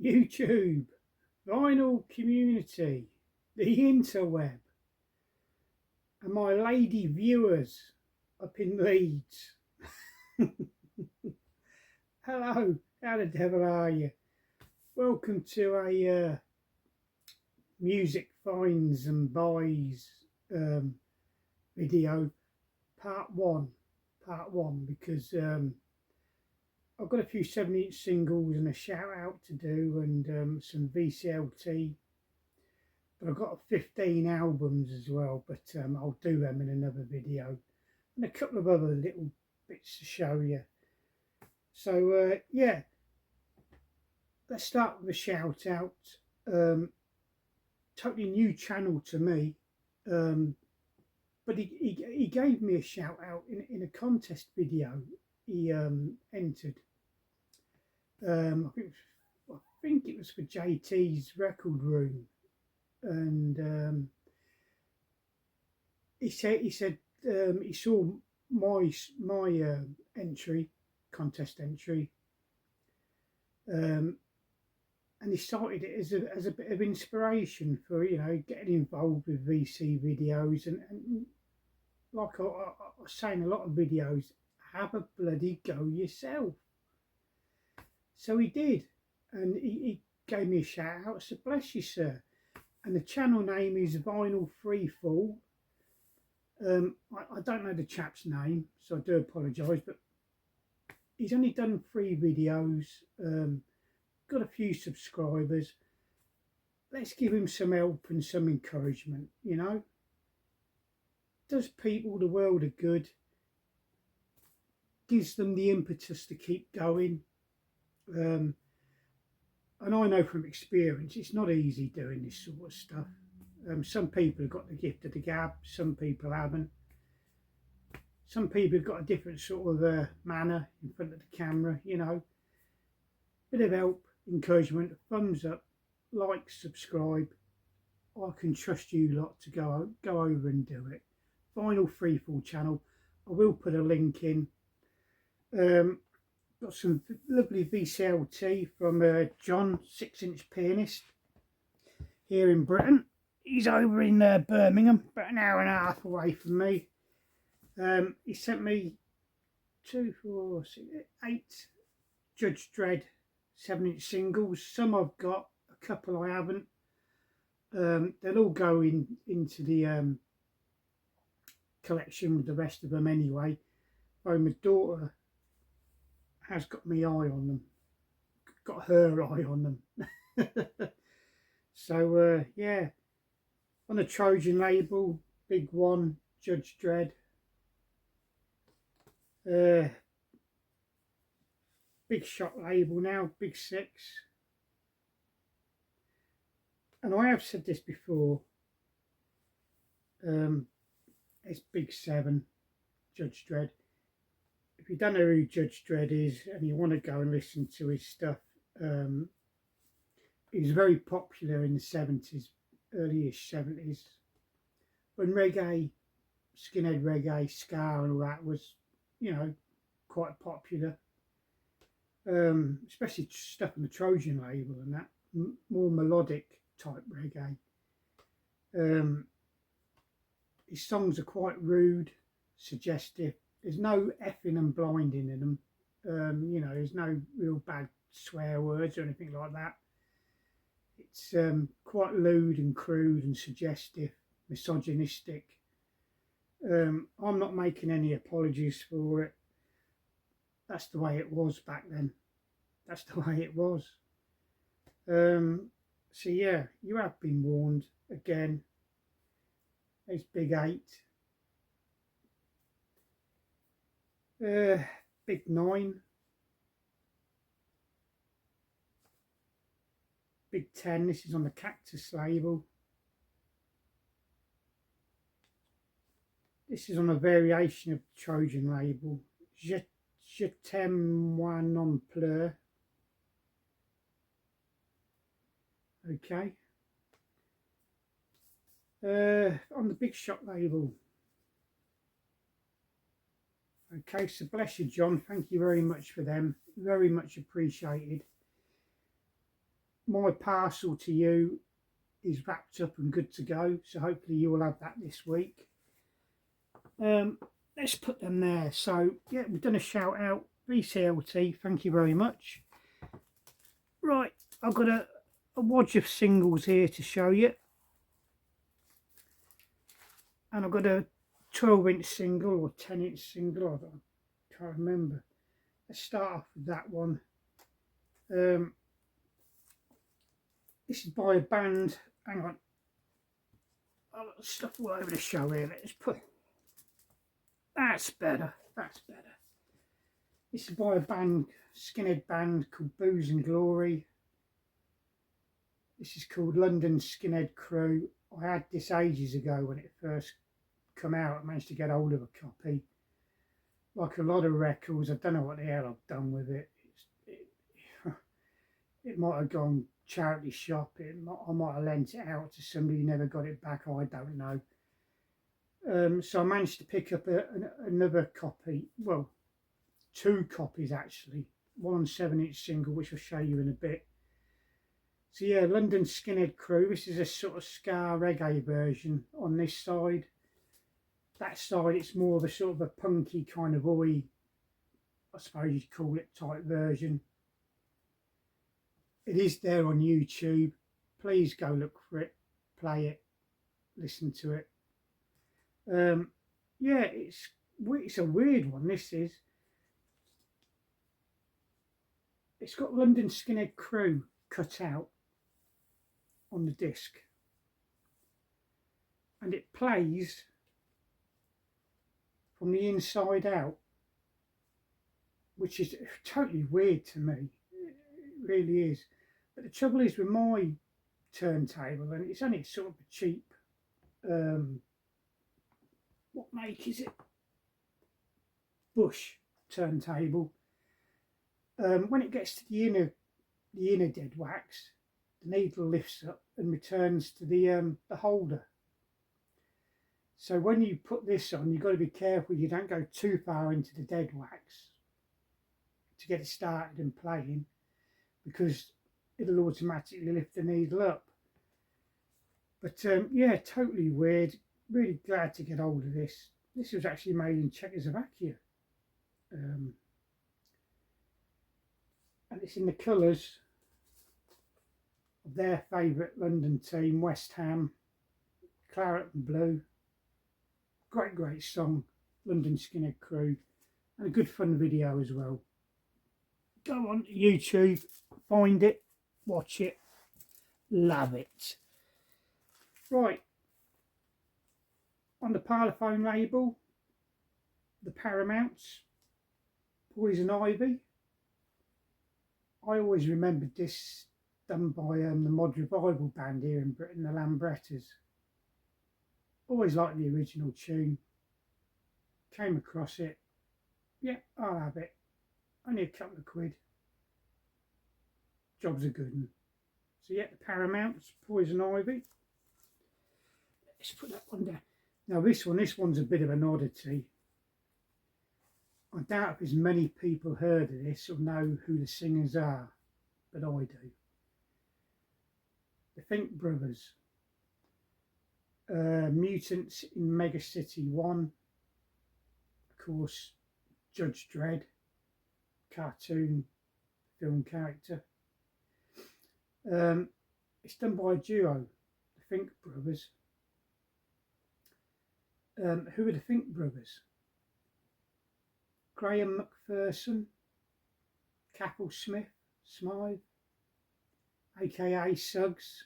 YouTube, vinyl community, the interweb, and my lady viewers up in Leeds. Hello, how the devil are you? Welcome to a music finds and buys video, part one, because I've got a few 7-inch singles and a shout out to do, and some VCLT, but I've got 15 albums as well, but I'll do them in another video, and a couple of other little bits to show you. So yeah, let's start with a shout out. Totally new channel to me, but he gave me a shout out in a contest video he entered. I think it was for JT's Record Room, and he said he saw my contest entry, and he started it as a bit of inspiration for, you know, getting involved with VC videos, and like I was saying, a lot of videos, have a bloody go yourself. So he did, and he gave me a shout out. So bless you, sir. And the channel name is Vinyl Freefall. I don't know the chap's name, so I do apologise, but he's only done 3 videos, got a few subscribers. Let's give him some help and some encouragement, you know. Does people the world of good, gives them the impetus to keep going. And I know from experience it's not easy doing this sort of stuff. Some people have got the gift of the gab, some people haven't. Some people have got a different sort of manner in front of the camera, you know. Bit of help, encouragement, thumbs up, like, subscribe. I can trust you lot to go over and do it. Vinyl Freefall channel. I will put a link in. Got some lovely VCLT from John, 6-inch pianist here in Britain. He's over in Birmingham, about an hour and a half away from me. He sent me 2, 4, 6, 8 Judge Dredd 7-inch singles. Some I've got, a couple I haven't. They'll all go into the collection with the rest of them anyway. Oh, my daughter has got my eye on them, got her eye on them. So yeah, on the Trojan label, big 1, Judge Dredd. Big Shot label now, big 6. And I have said this before, it's big 7, Judge Dredd. If you don't know who Judge Dredd is and you want to go and listen to his stuff, he was very popular in the 70s, early-ish 70s, when reggae, skinhead reggae, ska and all that was, you know, quite popular. Especially stuff on the Trojan label and that, more melodic type reggae. His songs are quite rude, suggestive. There's no effing and blinding in them. You know, there's no real bad swear words or anything like that. It's quite lewd and crude and suggestive, misogynistic. I'm not making any apologies for it. That's the way it was back then. That's the way it was. So yeah, you have been warned again. There's big 8. Big 9. Big 10. This is on the Cactus label. This is on a variation of the Trojan label. Je t'aime moi non plus. Okay. On the Big Shot label. Okay, so bless you, John. Thank you very much for them. Very much appreciated. my parcel to you is wrapped up and good to go, so hopefully you will have that this week. Let's put them there. So yeah, we've done a shout out. VCLT, thank you very much. Right, I've got a wodge of singles here to show you, and I've got a 12-inch single or 10-inch single, I can't remember. Let's start off with that one. This is by a band. Hang on, I've got stuff all over the show here. Let's put, that's better, that's better. This is by a band, skinhead band called Booze and Glory. This is called London Skinhead Crew. I had this ages ago when it first come out. I managed to get hold of a copy. Like a lot of records, I don't know what the hell I've done with it. It might have gone charity shop. I might have lent it out to somebody who never got it back. I don't know. So I managed to pick up another copy. Well, 2 copies actually. One on 7-inch single, which I'll show you in a bit. So yeah, London Skinhead Crew. This is a sort of ska reggae version on this side. That side, it's more of a sort of a punky kind of oi, I suppose you'd call it, type version. It is there on YouTube. Please go look for it, play it, listen to it. Yeah, it's a weird one. This is. It's got London Skinhead Crew cut out on the disc, and it plays from the inside out, which is totally weird to me. It really is. But the trouble is with my turntable, and it's only sort of a cheap, what make is it? Bush turntable. When it gets to the inner dead wax, the needle lifts up and returns to the holder. So when you put this on, you've got to be careful you don't go too far into the dead wax to get it started and playing, because it'll automatically lift the needle up. But yeah, totally weird. Really glad to get hold of this. This was actually made in Czechoslovakia. And it's in the colours of their favourite London team, West Ham, claret and blue. Great song, London Skinhead Crew, and a good fun video as well. Go on to YouTube, find it, watch it, love it. Right, on the Parlophone label, the Paramounts, Poison Ivy. I always remembered this done by the Mod Revival band here in Britain, the Lambrettas. Always liked the original tune. Came across it. Yeah, I'll have it. Only a couple of quid. Job's a good one. So yeah, the Paramounts, Poison Ivy. Let's put that one down. Now this one's a bit of an oddity. I doubt if as many people heard of this or know who the singers are, but I do. The Think Brothers. Mutants in Mega City 1. Of course, Judge Dredd, cartoon film character. It's done by a duo, the Think Brothers. Who are the Think Brothers? Graham McPherson, Capel Smythe, aka Suggs,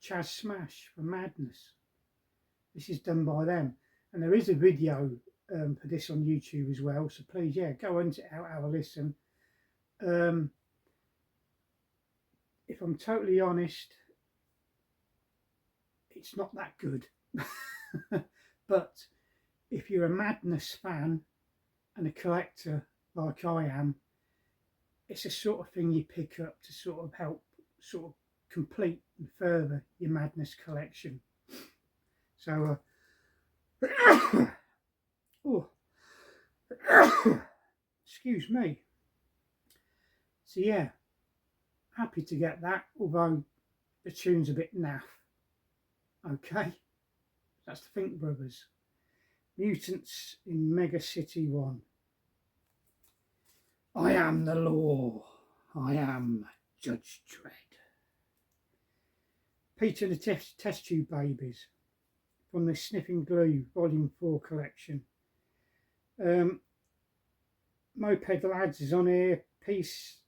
Chaz Smash from Madness. This is done by them, and there is a video for this on YouTube as well, so please, yeah, go on to it out, have a listen. If I'm totally honest, it's not that good. But if you're a Madness fan and a collector like I am, it's a sort of thing you pick up to sort of help sort of complete and further your Madness collection. So oh, excuse me. So yeah, happy to get that, although the tune's a bit naff. Okay, that's the Think Brothers. Mutants in Mega City 1. I am the law. I am Judge Dredd. Peter and the Test Tube Babies from the Sniffing Glue Volume 4 collection. Moped Lads is on here. Peace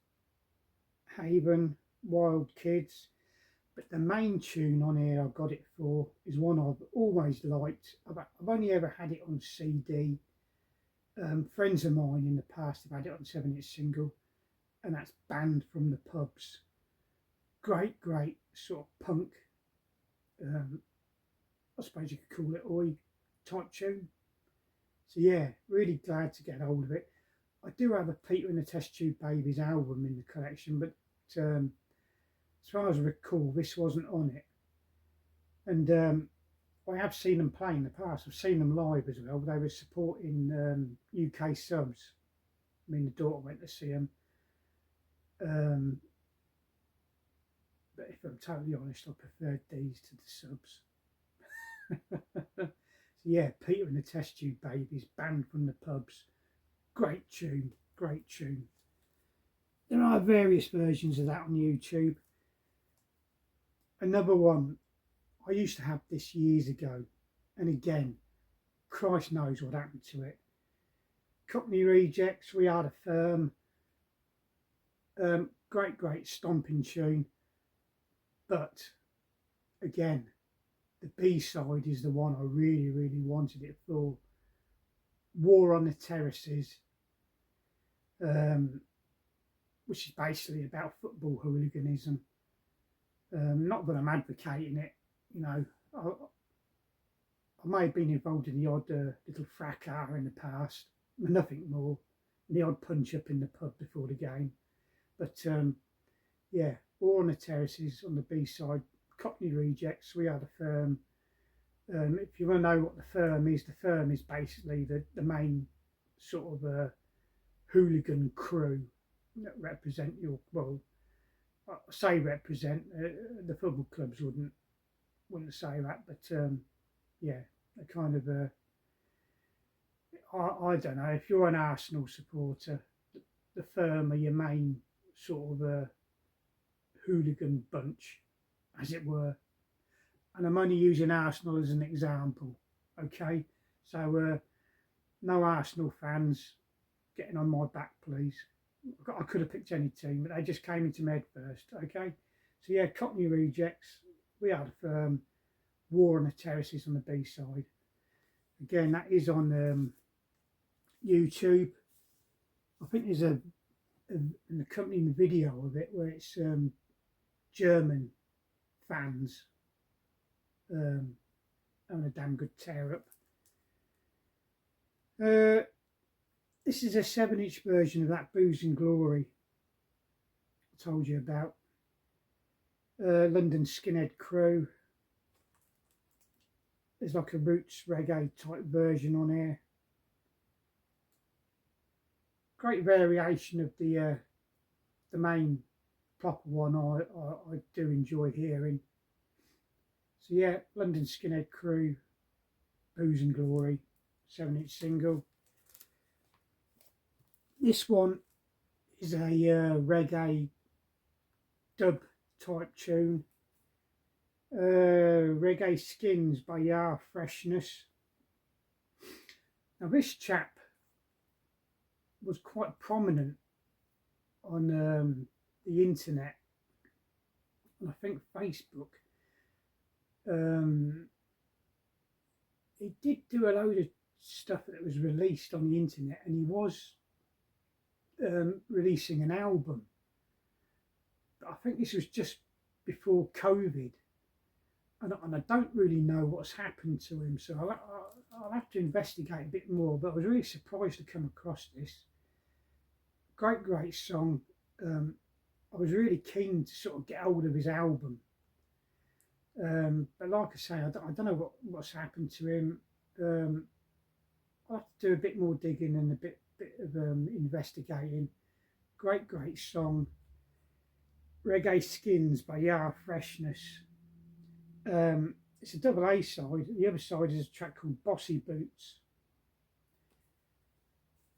Haven, Wild Kids. But the main tune on here I got it for is one I've always liked. I've only ever had it on CD. Friends of mine in the past have had it on 7-inch single, and that's Banned from the Pubs. Great sort of punk, I suppose you could call it oi type tune. So yeah, really glad to get hold of it. I do have a Peter and the Test Tube Babies album in the collection, but as far as I recall, this wasn't on it. And I have seen them play in the past. I've seen them live as well. They were supporting UK subs. I mean, the daughter went to see them. But if I'm totally honest, I preferred these to the subs. So yeah, Peter and the Test Tube Babies, Banned from the Pubs. Great tune, great tune. There are various versions of that on YouTube. Another one, I used to have this years ago, and again, Christ knows what happened to it. Cockney Rejects, We Are the Firm. Great stomping tune. But again, the B-side is the one I really wanted it for. War on the Terraces, which is basically about football hooliganism. Not that I'm advocating it, you know. I may have been involved in the odd little fracas in the past, nothing more. The odd punch up in the pub before the game. But yeah, War on the Terraces on the B-side, Cockney Rejects, We Are the Firm. If you want to know what the firm is basically the main sort of hooligan crew that represent your, well, I say represent, the football clubs wouldn't say that, but yeah, a kind of I don't know, if you're an Arsenal supporter, the firm are your main sort of hooligan bunch, as it were. And I'm only using Arsenal as an example, okay? So no Arsenal fans getting on my back, please. I could have picked any team, but they just came into my head first, okay? So yeah, Cockney Rejects, We Are the Firm, War on the Terraces on the B-side. Again, that is on YouTube. I think there's an accompanying video of it where it's German fans having a damn good tear up. This is a 7-inch version of that Booze and Glory I told you about. London Skinhead Crew. There's like a roots reggae type version on here. Great variation of the main proper one I do enjoy hearing. So yeah, London Skinhead Crew, Booze and Glory, 7-inch single. This one is a reggae dub type tune. Reggae Skins by Yar Freshness. Now this chap was quite prominent on the internet, and I think Facebook. He did do a load of stuff that was released on the internet, and he was releasing an album. But I think this was just before COVID, and I don't really know what's happened to him, so I'll have to investigate a bit more. But I was really surprised to come across this. Great song. I was really keen to sort of get hold of his album. But like I say, I don't know what's happened to him. I'll have to do a bit more digging and a bit of investigating. Great song. Reggae Skins by Yar Freshness. It's a double A side. The other side is a track called Bossy Boots.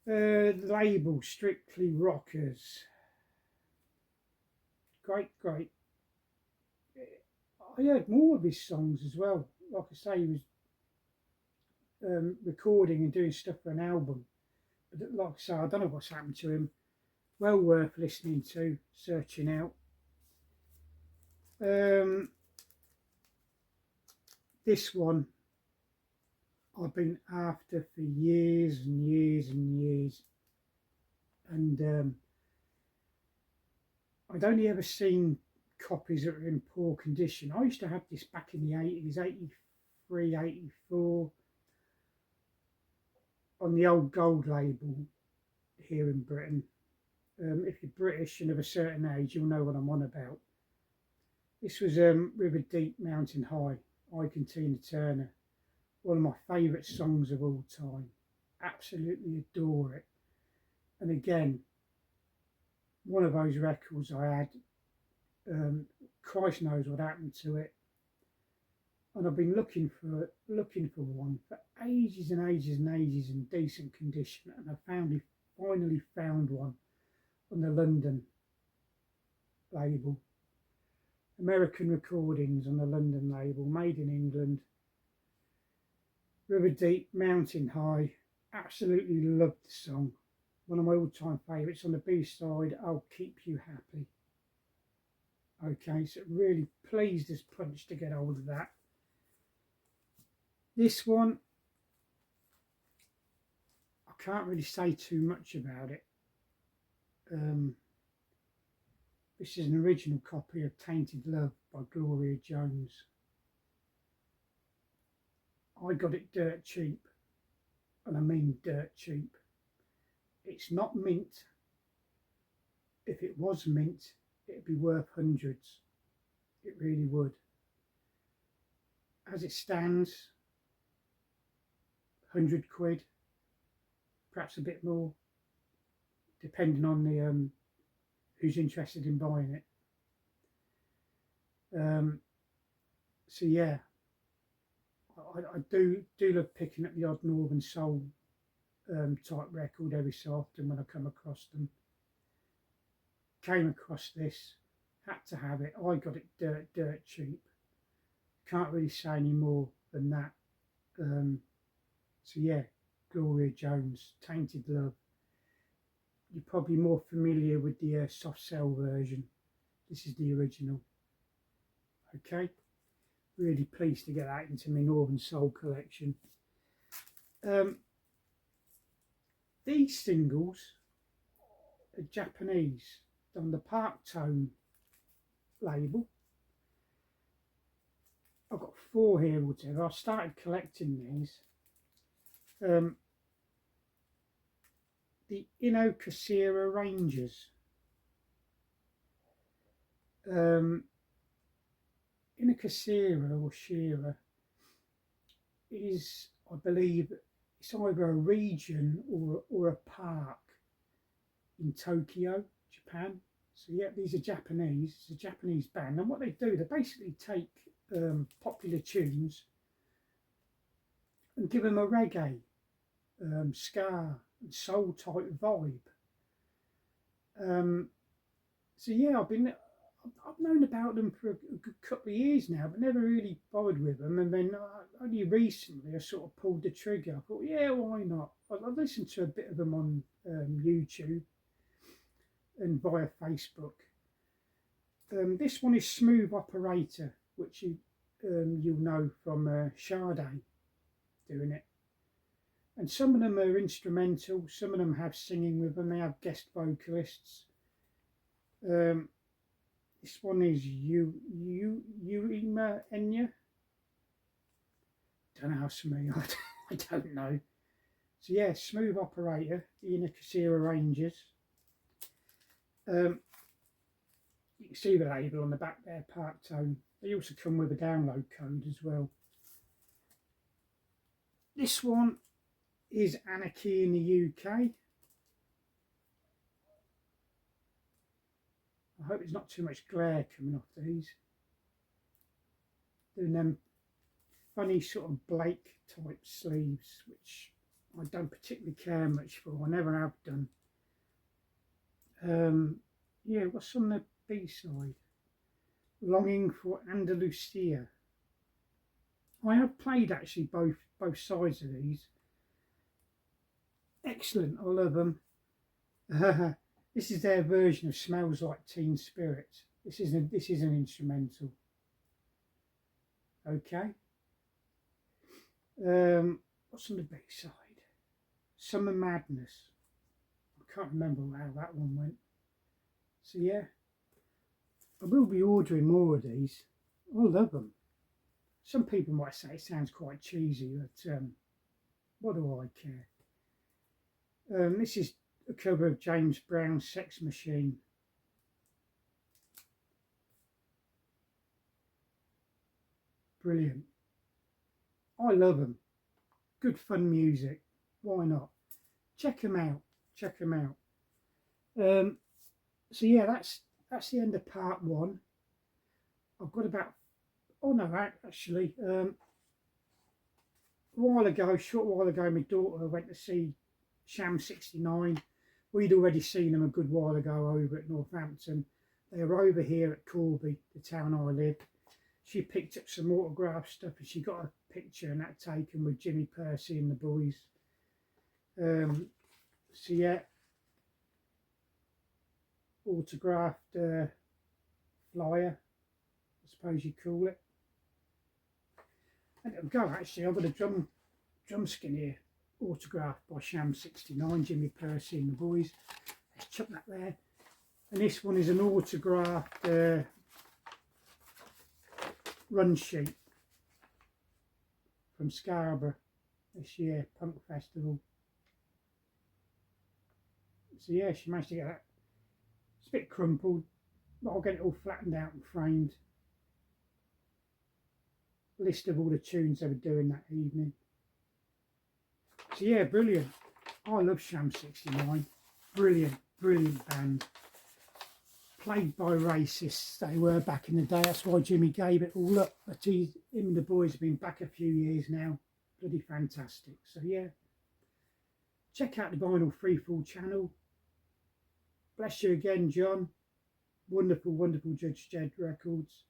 The label Strictly Rockers. Great. I heard more of his songs as well. Like I say, he was recording and doing stuff for an album. But like I say, I don't know what's happened to him. Well worth listening to, searching out. This one I've been after for years and years and years, and I'd only ever seen copies that were in poor condition. I used to have this back in the 80s, 83, 84, on the old gold label here in Britain. If you're British and of a certain age, you'll know what I'm on about. This was River Deep, Mountain High, Ike and Tina Turner. One of my favourite songs of all time. Absolutely adore it. And again, one of those records I had, Christ knows what happened to it. And I've been looking for one for ages and ages and ages in decent condition, and I finally found one on the London label. American Recordings on the London label, made in England. River Deep, Mountain High. Absolutely loved the song. One of my all-time favourites. On the B-side, I'll Keep You Happy. Okay, so really pleased as punch to get hold of that. This one, I can't really say too much about it. This is an original copy of Tainted Love by Gloria Jones. I got it dirt cheap, and I mean dirt cheap. It's not mint. If it was mint, it'd be worth hundreds. It really would. As it stands, 100 quid, perhaps a bit more, depending on the who's interested in buying it. So yeah, I do love picking up the odd Northern Soul type record every so often when I come across them. Came across this, had to have it. I got it dirt cheap. Can't really say any more than that. So yeah, Gloria Jones, Tainted Love. You're probably more familiar with the soft cell version. This is the original. Okay, really pleased to get that into my Northern Soul collection. These singles are Japanese, on the Park Tone label. I've got 4 here altogether. I started collecting these. The Inokasira Rangers. Inokasira or Shira is, I believe, it's either a region or a park in Tokyo, Japan. So yeah, these are Japanese. It's a Japanese band, and what they do, they basically take popular tunes and give them a reggae, ska, and soul type vibe. So yeah, I've known about them for a good couple of years now, but never really bothered with them. And then only recently I sort of pulled the trigger. I thought, yeah, why not? I've listened to a bit of them on YouTube and via Facebook. This one is Smooth Operator, which you'll know from Sade doing it. And some of them are instrumental, some of them have singing with them, they have guest vocalists. This one is Yurima Enya. Don't know how familiar, I don't know. So yeah, Smooth Operator, the Inokasira Rangers. You can see the label on the back there, Park Tone. They also come with a download code as well. This one is Anarchy in the UK. I I hope there's not too much glare coming off these. Doing them funny sort of Blake type sleeves, which I don't particularly care much for. I never have done. Yeah, what's on the B side? Longing for Andalusia. I have played actually both sides of these. Excellent, I love them. This is their version of Smells Like Teen Spirit. This is an instrumental. Okay. What's on the B side? Summer Madness. I can't remember how that one went. So yeah, I will be ordering more of these. I love them. Some people might say it sounds quite cheesy, but what do I care? This is a cover of James Brown's Sex Machine. Brilliant. I love them. Good fun music. Why not? Check them out. Check them out. So yeah, that's the end of part one. I've got about, oh no, actually, a short while ago, my daughter went to see Sham 69. We'd already seen them a good while ago over at Northampton. They were over here at Corby, the town I live. She picked up some autograph stuff and she got a picture and that taken with Jimmy Percy and the boys. So yeah, autographed flyer, I suppose you'd call it. And it'll go actually. I've got a drum skin here, autographed by Sham 69, Jimmy Percy and the boys. Let's chuck that there. And this one is an autographed run sheet from Scarborough this year, Punk Festival. So yeah, she managed to get that. It's a bit crumpled, but I'll get it all flattened out and framed. List of all the tunes they were doing that evening. So yeah, brilliant. I love Sham 69. Brilliant, brilliant band. Plagued by racists they were back in the day. That's why Jimmy gave it all up. But him and the boys have been back a few years now. Bloody fantastic. So yeah, check out the Vinyl Freefall channel. Bless you again, John. Wonderful, wonderful Judge Jed Records.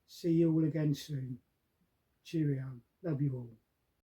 See you all again soon. Cheerio. Love you all.